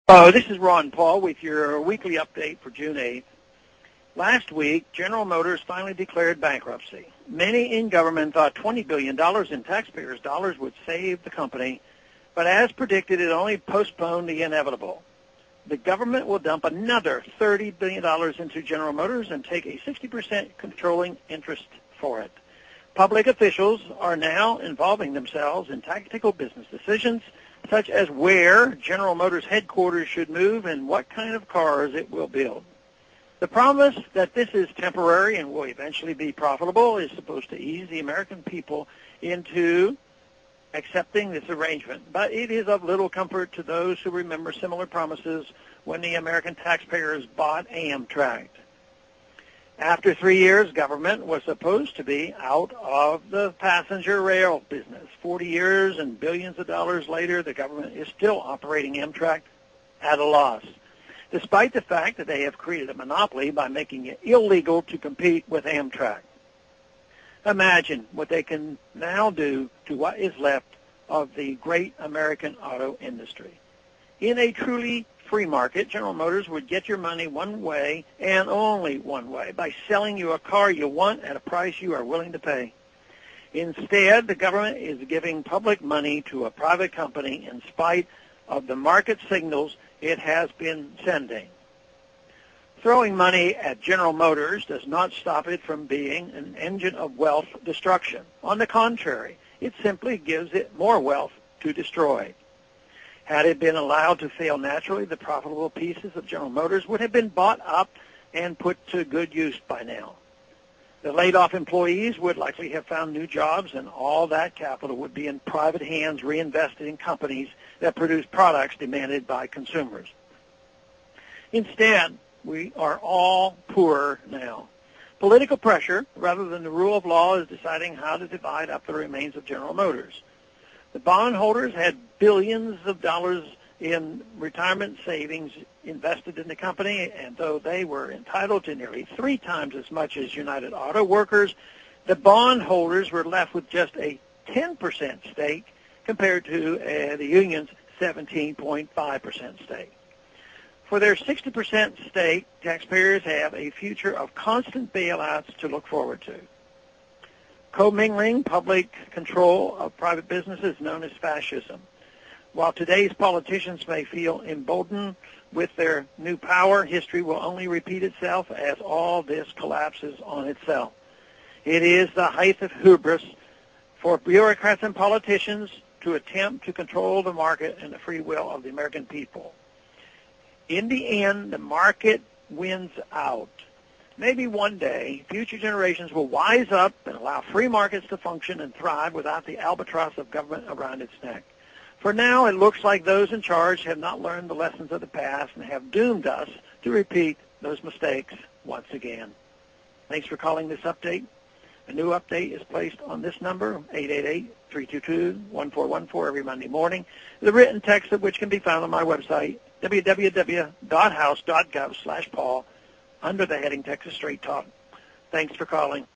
Hello, this is Ron Paul with your weekly update for June 8th. Last week, General Motors finally declared bankruptcy. Many in government thought $20 billion in taxpayers' dollars would save the company, but as predicted, it only postponed the inevitable. The government will dump another $30 billion into General Motors and take a 60% controlling interest for it. Public officials are now involving themselves in tactical business decisions, such as where General Motors headquarters should move and what kind of cars it will build. The promise that this is temporary and will eventually be profitable is supposed to ease the American people into accepting this arrangement, but it is of little comfort to those who remember similar promises when the American taxpayers bought Amtrak. After 3 years, government was supposed to be out of the passenger rail business. 40 years and billions of dollars later, the government is still operating Amtrak at a loss, despite the fact that they have created a monopoly by making it illegal to compete with Amtrak. Imagine what they can now do to what is left of the great American auto industry. In a truly free market, General Motors would get your money one way and only one way, by selling you a car you want at a price you are willing to pay. Instead, the government is giving public money to a private company in spite of the market signals it has been sending. Throwing money at General Motors does not stop it from being an engine of wealth destruction. On the contrary, it simply gives it more wealth to destroy. Had it been allowed to fail naturally, the profitable pieces of General Motors would have been bought up and put to good use by now. The laid-off employees would likely have found new jobs, and all that capital would be in private hands reinvested in companies that produce products demanded by consumers. Instead, we are all poorer now. Political pressure, rather than the rule of law, is deciding how to divide up the remains of General Motors. The bondholders had billions of dollars in retirement savings invested in the company, and though they were entitled to nearly 3 times as much as United Auto Workers, the bondholders were left with just a 10% stake compared to the union's 17.5% stake. For their 60% stake, taxpayers have a future of constant bailouts to look forward to. Commingling public control of private business is known as fascism. While today's politicians may feel emboldened with their new power, history will only repeat itself as all this collapses on itself. It is the height of hubris for bureaucrats and politicians to attempt to control the market and the free will of the American people. In the end, the market wins out. Maybe one day, future generations will wise up and allow free markets to function and thrive without the albatross of government around its neck. For now, it looks like those in charge have not learned the lessons of the past and have doomed us to repeat those mistakes once again. Thanks for calling this update. A new update is placed on this number, 888-322-1414, every Monday morning. The written text of which can be found on my website, www.house.gov/Paul, under the heading Texas Straight Talk. Thanks for calling.